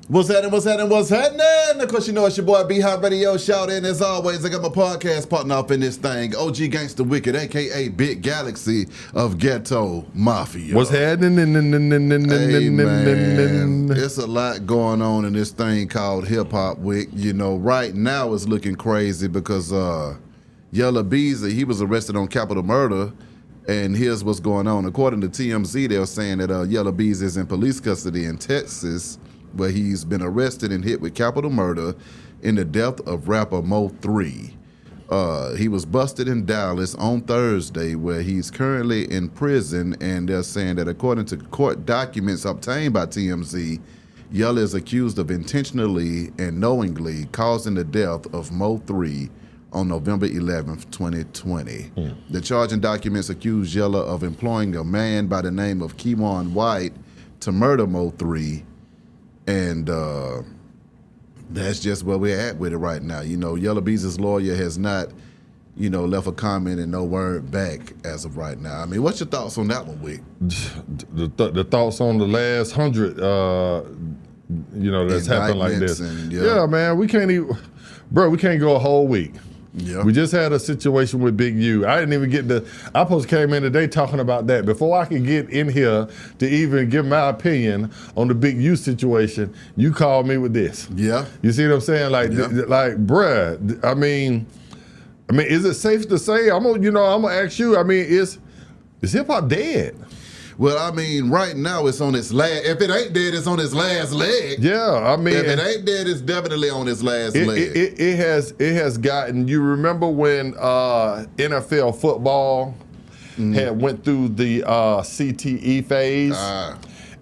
What's happening? Of course, you know it's your boy B-Hop Radio. Shout in as always. I got my podcast partner off in this thing. OG Gangsta Wicked, a.k.a. Big Galaxy of Ghetto Mafia. What's happening? Hey, man. It's a lot going on in this thing called hip-hop, Wick. You know, right now it's looking crazy because Yella Beezy, he was arrested on capital murder. And here's what's going on. According to TMZ, they're saying that Yella Beezy is in police custody in Texas, where he's been arrested and hit with capital murder in the death of rapper Mo3. He was busted in Dallas on Thursday, where he's currently in prison, and they're saying that according to court documents obtained by TMZ, Yella is accused of intentionally and knowingly causing the death of Mo3 on November 11th, 2020. The charging documents accuse Yella of employing a man by the name of Keywan White to murder Mo3, and that's just where we're at with it right now. You know, Yella Beezy's lawyer has not, you know, left a comment and no word back as of right now. I mean, what's your thoughts on that one, Wick? The thoughts on the last 100, you know, that's happened like this. And, yeah, man, we can't even, bro, we can't go a whole week. Yeah. We just had a situation with Big U. I didn't even get I supposed to came in today talking about that. Before I could get in here to even give my opinion on the Big U situation, you called me with this. Yeah. You see what I'm saying? Like, like, bruh, I mean, is it safe to say? I'm gonna ask you. I mean, is hip hop dead? Well, I mean, right now it's on its last. If it ain't dead, it's on its last leg. Yeah, I mean, if it ain't dead, it's definitely on its last leg. It has gotten. You remember when NFL football had went through the CTE phase,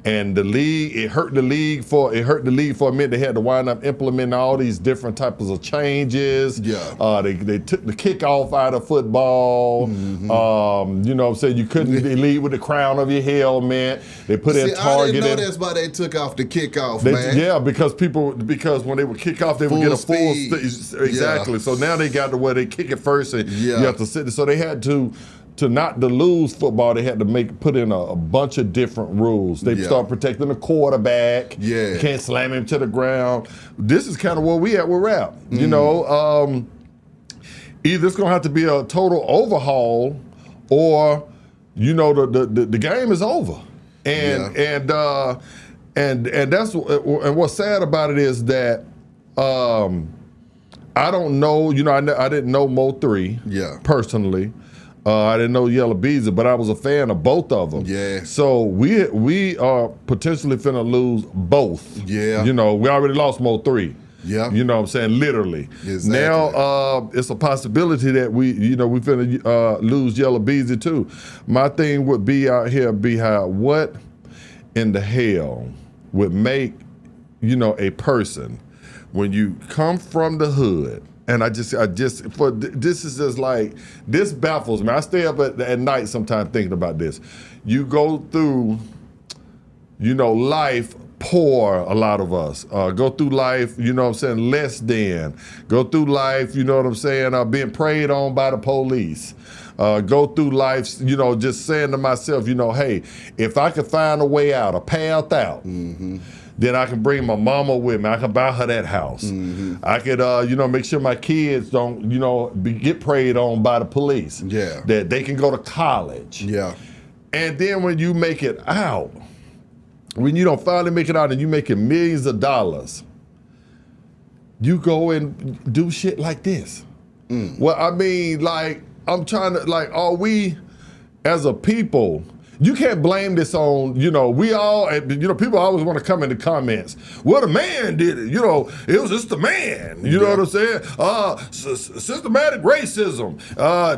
and the league it hurt the league for a minute. They had to wind up implementing all these different types of changes. Yeah, they took the kickoff out of football. You know what I'm saying? You couldn't lead with the crown of your helmet. They put in targeting. I didn't know that's why they took off the kickoff, man. Yeah, because when they would kick off, they would get a full speed. Exactly. Yeah. So now they got to where they kick it first, and you have to sit. So they had to not to lose football, they had to put in a bunch of different rules. They start protecting the quarterback. Yeah, you can't slam him to the ground. This is kind of where we at with rap. You know, either it's gonna have to be a total overhaul, or you know the game is over. And that's what's sad about it is that I don't know. You know, I didn't know Mo3 personally. I didn't know Yella Beezy, but I was a fan of both of them. Yeah. So we are potentially finna lose both. Yeah. You know, we already lost Mo3. Yeah. You know what I'm saying? Literally. Exactly. Now it's a possibility that we finna lose Yella Beezy too. My thing would be out here, what in the hell would make, you know, a person when you come from the hood. And this is just like, this baffles me. I stay up at night sometimes thinking about this. You go through, you know, life poor, a lot of us. Go through life, you know what I'm saying, less than. Go through life, you know what I'm saying, being preyed on by the police. Go through life, you know, just saying to myself, you know, hey, if I could find a way out, a path out, then I can bring my mama with me. I can buy her that house. I could, you know, make sure my kids don't, you know, get preyed on by the police. Yeah. That they can go to college. Yeah. And then when you make it out, when you don't finally make it out and you making millions of dollars, you go and do shit like this. Well, I mean, like, I'm trying to, like, are we, as a people, you can't blame this on, you know, we all, you know, people always want to come in the comments. Well, the man did it, you know, it was just the man, you know what I'm saying? Systematic racism.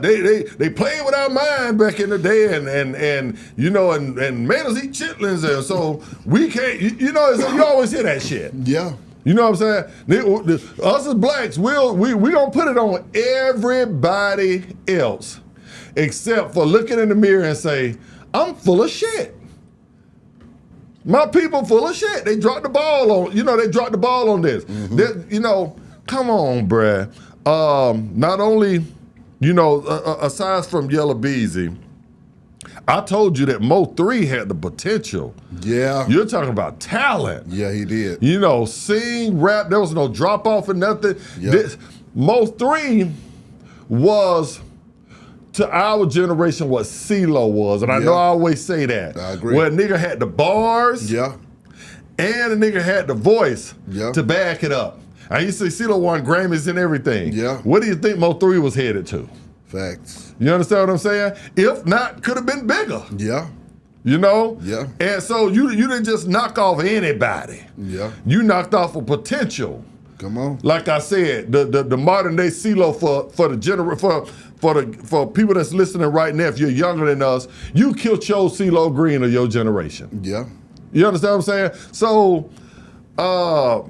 They played with our mind back in the day and you know, and made us eat chitlins, and so we can't, you know, you always hear that shit. Yeah. You know what I'm saying? Us as blacks, we gonna put it on everybody else, except for looking in the mirror and say, I'm full of shit. My people full of shit. They dropped the ball on, you know, this. You know, come on, bruh. Not only, you know, aside from Yella Beezy, I told you that Mo3 had the potential. Yeah. You're talking about talent. Yeah, he did. You know, sing, rap, there was no drop off or nothing. Yep. Mo3 was, to our generation, what CeeLo was. And I know I always say that. I agree. Where a nigga had the bars and a nigga had the voice to back it up. I used to see CeeLo won Grammys and everything. Yeah. What do you think Mo3 was headed to? Facts. You understand what I'm saying? If not, could have been bigger. Yeah. You know? Yeah. And so you didn't just knock off anybody. Yeah. You knocked off a potential. Come on. Like I said, the modern day CeeLo for people that's listening right now, if you're younger than us, you killed your CeeLo Green of your generation. Yeah. You understand what I'm saying? So,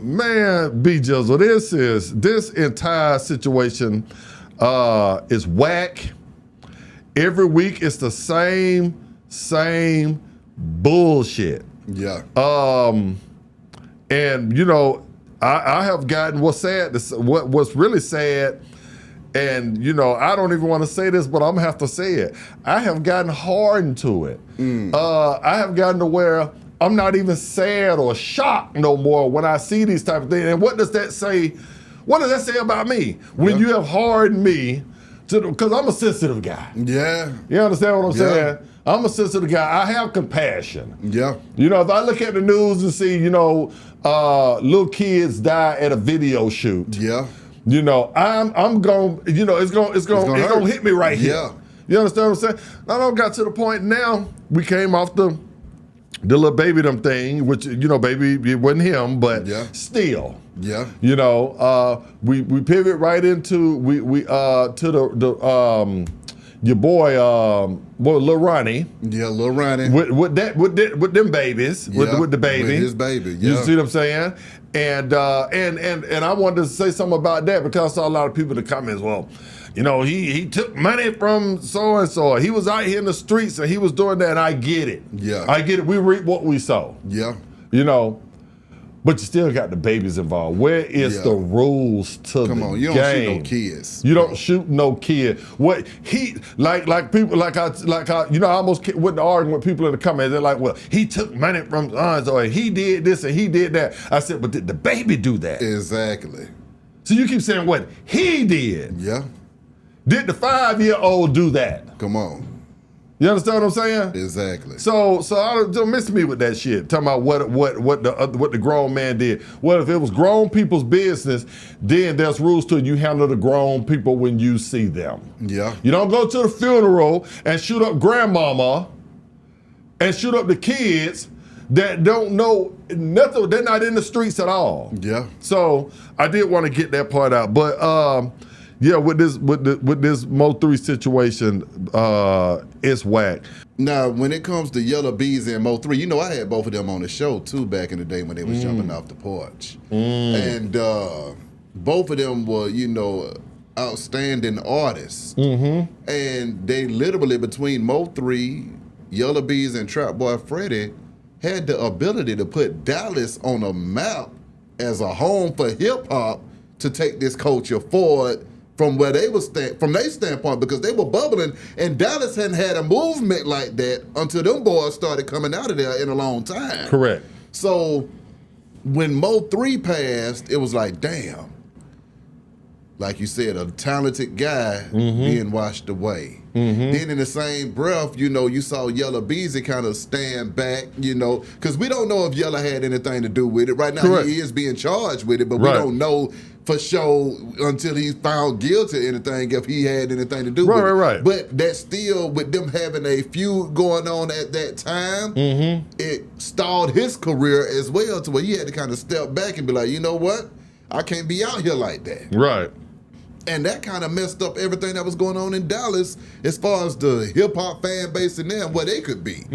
man, B Jizzle, this entire situation is whack. Every week it's the same bullshit. Yeah. And you know, I have gotten what's really sad, and you know, I don't even want to say this, but I'm gonna have to say it. I have gotten hardened to it. I have gotten to where I'm not even sad or shocked no more when I see these type of things. And what does that say? What does that say about me? When you have hardened me because I'm a sensitive guy. Yeah. You understand what I'm saying? I'm a sensitive guy. I have compassion. Yeah. You know, if I look at the news and see, you know, little kids die at a video shoot. Yeah. You know, I'm going, you know, it's going to hit me right here. Yeah. You understand what I'm saying? I don't got to the point now, we came off the little baby them thing, which, you know, baby, it wasn't him, but still. Yeah. You know, we pivot right into your boy, Lil Ronnie. Yeah, Lil Ronnie. With them babies, with the baby. With his baby, You see what I'm saying? And I wanted to say something about that because I saw a lot of people in the comments, well, you know, he took money from so-and-so. He was out here in the streets and he was doing that, and I get it. Yeah. I get it. We reap what we sow. Yeah. You know, but you still got the babies involved. Where is the rules to the game? Come on, you don't shoot no kids. You don't shoot no kid. What he like people like I you know, I almost went to arguing with people in the comments. They're like, well, he took money from so he did this and he did that. I said, but did the baby do that? Exactly. So you keep saying what he did. Yeah. Did the 5-year-old do that? Come on. You understand what I'm saying? Exactly. So don't miss me with that shit. Talking about what the grown man did. Well, if it was grown people's business, then there's rules to it. You handle the grown people when you see them. Yeah. You don't go to the funeral and shoot up grandmama and shoot up the kids that don't know nothing. They're not in the streets at all. Yeah. So I did want to get that part out, but. Yeah, with this Mo3 situation, it's whack. Now, when it comes to Yella Beezy and Mo3, you know I had both of them on the show too back in the day when they was jumping off the porch, and both of them were, you know, outstanding artists, and they literally between Mo3, Yella Beezy, and Trap Boy Freddy had the ability to put Dallas on a map as a home for hip hop to take this culture forward. From where they was from their standpoint, because they were bubbling, and Dallas hadn't had a movement like that until them boys started coming out of there in a long time. Correct. So when Mo3 passed, it was like, damn. Like you said, a talented guy being washed away. Then in the same breath, you know, you saw Yella Beezy kind of stand back, you know, because we don't know if Yella had anything to do with it. Right now, Correct. he is being charged with it, but we don't know for sure until he's found guilty of anything if he had anything to do with it. Right. But that's still, with them having a feud going on at that time, it stalled his career as well, to where he had to kind of step back and be like, you know what? I can't be out here like that. Right. And that kind of messed up everything that was going on in Dallas as far as the hip-hop fan base and them, where they could be.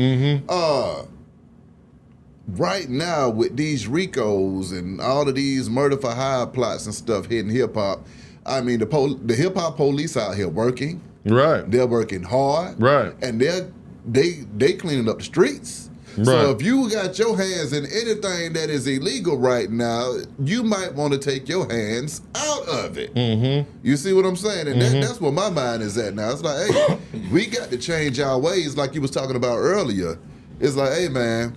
Right now, with these RICOs and all of these murder for hire plots and stuff hitting hip-hop, I mean, the hip-hop police out here working. Right. They're working hard. Right. And they cleaning up the streets. Right. So if you got your hands in anything that is illegal right now, you might want to take your hands out of it. You see what I'm saying? And that's where my mind is at now. It's like, hey, we got to change our ways, like you was talking about earlier. It's like, hey, man,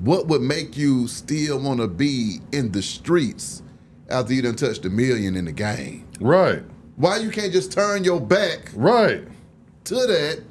what would make you still want to be in the streets after you done touched $1 million in the game? Right. Why you can't just turn your back to that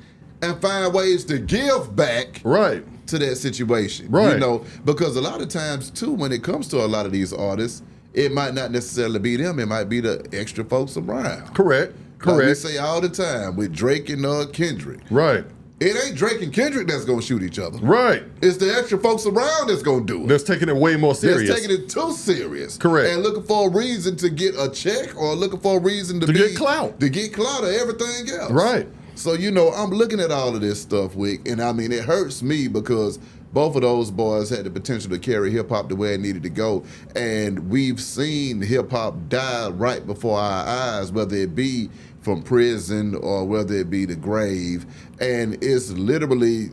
and find ways to give back to that situation? Right. You know, because a lot of times, too, when it comes to a lot of these artists, it might not necessarily be them. It might be the extra folks around. Correct. Like we say all the time with Drake and Kendrick. Right. It ain't Drake and Kendrick that's going to shoot each other. Right. It's the extra folks around that's going to do it. That's taking it way more serious. That's taking it too serious. Correct. And looking for a reason to get a check or looking for a reason to get clout. To get clout or everything else. Right. So, you know, I'm looking at all of this stuff, Wick, and I mean, it hurts me because both of those boys had the potential to carry hip-hop the way it needed to go. And we've seen hip-hop die right before our eyes, whether it be from prison or whether it be the grave. And it's literally,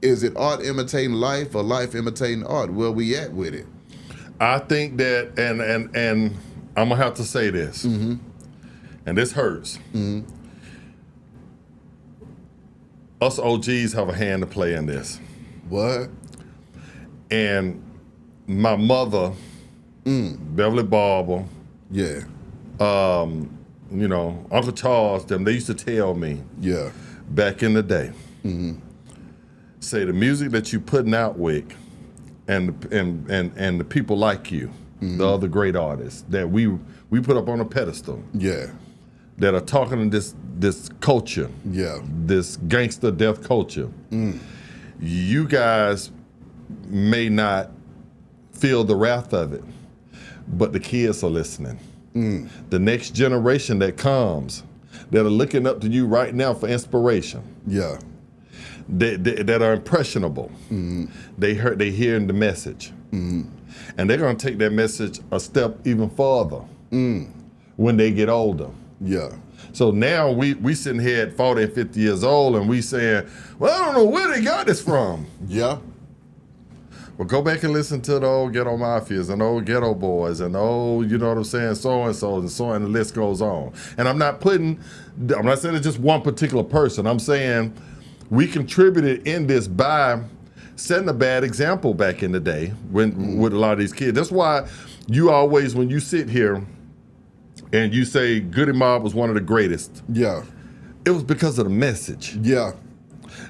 is it art imitating life or life imitating art? Where we at with it? I think that, and I'm gonna have to say this, and this hurts. Us OGs have a hand to play in this. What? And my mother, Beverly Barber, you know, Uncle Charles, them, they used to tell me, back in the day, say the music that you putting out, Wick, and the people like you, the other great artists that we put up on a pedestal, that are talking to this culture, this gangster death culture. You guys may not feel the wrath of it, but the kids are listening. The next generation that comes, that are looking up to you right now for inspiration. That are impressionable. They hearing the message. And they're gonna take that message a step even further when they get older. So now we sitting here at 40 and 50 years old and we saying, well, I don't know where they got this from. Well, go back and listen to the old Ghetto Mafias and old Ghetto Boys and old, you know what I'm saying, so-and-so and so, and the list goes on. And I'm not saying it's just one particular person. I'm saying we contributed in this by setting a bad example back in the day with a lot of these kids. That's why you always, when you sit here and you say Goody Mob was one of the greatest, it was because of the message.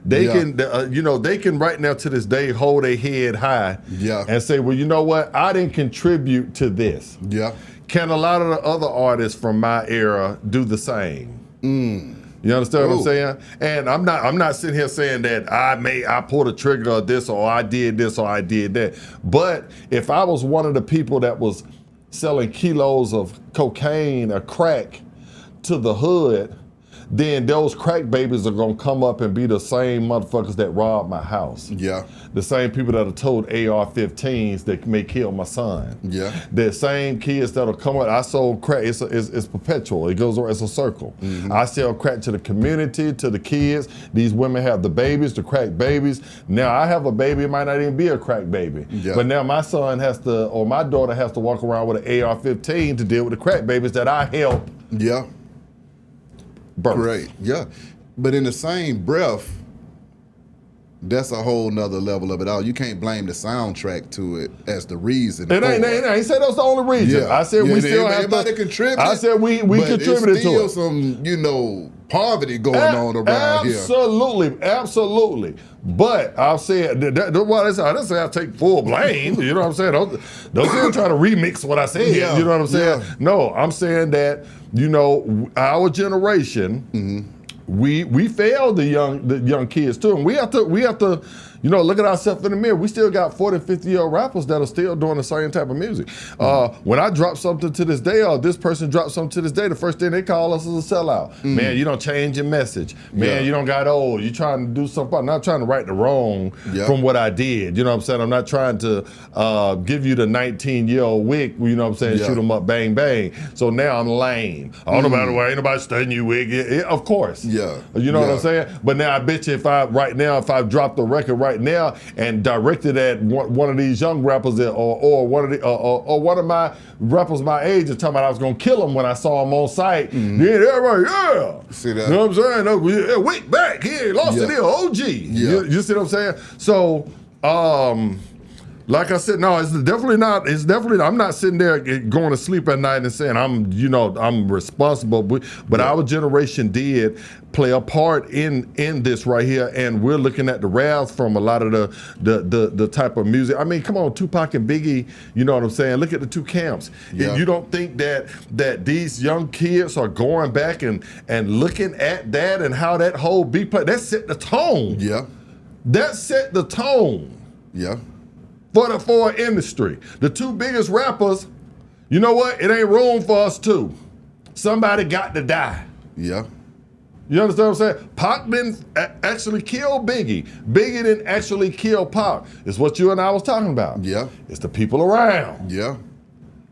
They can, you know, they can right now to this day hold their head high and say, well, you know what? I didn't contribute to this. Can a lot of the other artists from my era do the same? You understand what I'm saying? And I'm not sitting here saying that I pulled a trigger of this or I did this or I did that. But if I was one of the people that was selling kilos of cocaine or crack to the hood, then those crack babies are gonna come up and be the same motherfuckers that robbed my house. The same people that have told AR-15s that may kill my son. The same kids that'll come up. I sold crack, it's perpetual, it goes around, it's a circle. I sell crack to the community, to the kids. These women have the babies, the crack babies. Now I have a baby, it might not even be a crack baby. But now my son has to, or my daughter has to walk around with an AR-15 to deal with the crack babies that I help. Great, but in the same breath, that's a whole nother level of it all. You can't blame the soundtrack to it as the reason. I ain't said that's the only reason. I said we still have to contribute. I said we contributed to it. Still some, you know, poverty going on around here. Absolutely. But I'll say, I didn't say I take full blame. You know what I'm saying? Don't say I'm trying to remix what I said. You know what I'm saying? No, I'm saying that, you know, our generation, we failed the young kids too, and we have to, you know, look at ourselves in the mirror. We still got 40, 50-year-old rappers that are still doing the same type of music. When I drop something to this day, or this person drops something to this day, the first thing they call us is a sellout. Man, you don't change your message. Man, you don't got old. You trying to do something. I'm not trying to right the wrong from what I did. You know what I'm saying? I'm not trying to give you the 19-year-old Wick, you know what I'm saying, shoot them up, bang, bang. So now I'm lame. I don't know, ain't nobody studying you, Wick. Of course. You know what I'm saying? But now I bet you if I drop the record right right now and directed at one of these young rappers or one of my rappers my age and talking about I was gonna kill him when I saw him on site. Then everybody, yeah. See that? You know what I'm saying? Wait back here, lost it here, OG. Yeah. You see what I'm saying? So, like I said, no, it's definitely not. I'm not sitting there going to sleep at night and saying I'm responsible. But our generation did play a part in this right here, and we're looking at the wrath from a lot of the type of music. I mean, come on, Tupac and Biggie. You know what I'm saying? Look at the two camps. Yeah. You don't think that these young kids are going back and looking at that and how that whole beat play that set the tone. Yeah, that set the tone. Yeah. For an industry. The two biggest rappers, you know what? It ain't room for us two. Somebody got to die. Yeah. You understand what I'm saying? Pac didn't actually kill Biggie. Biggie didn't actually kill Pac. It's what you and I was talking about. Yeah. It's the people around. Yeah.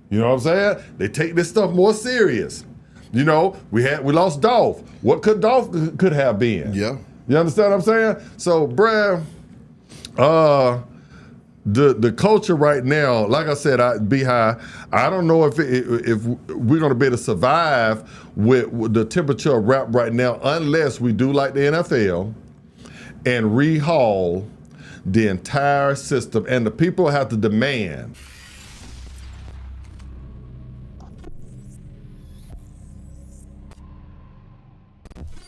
You know what I'm saying? They take this stuff more serious. You know, we lost Dolph. What could Dolph could have been? Yeah. You understand what I'm saying? So, bruh, the culture right now, like I said, Beehive, I don't know if we're going to be able to survive with the temperature of rap right now unless we do like the NFL and rehaul the entire system. And the people have to demand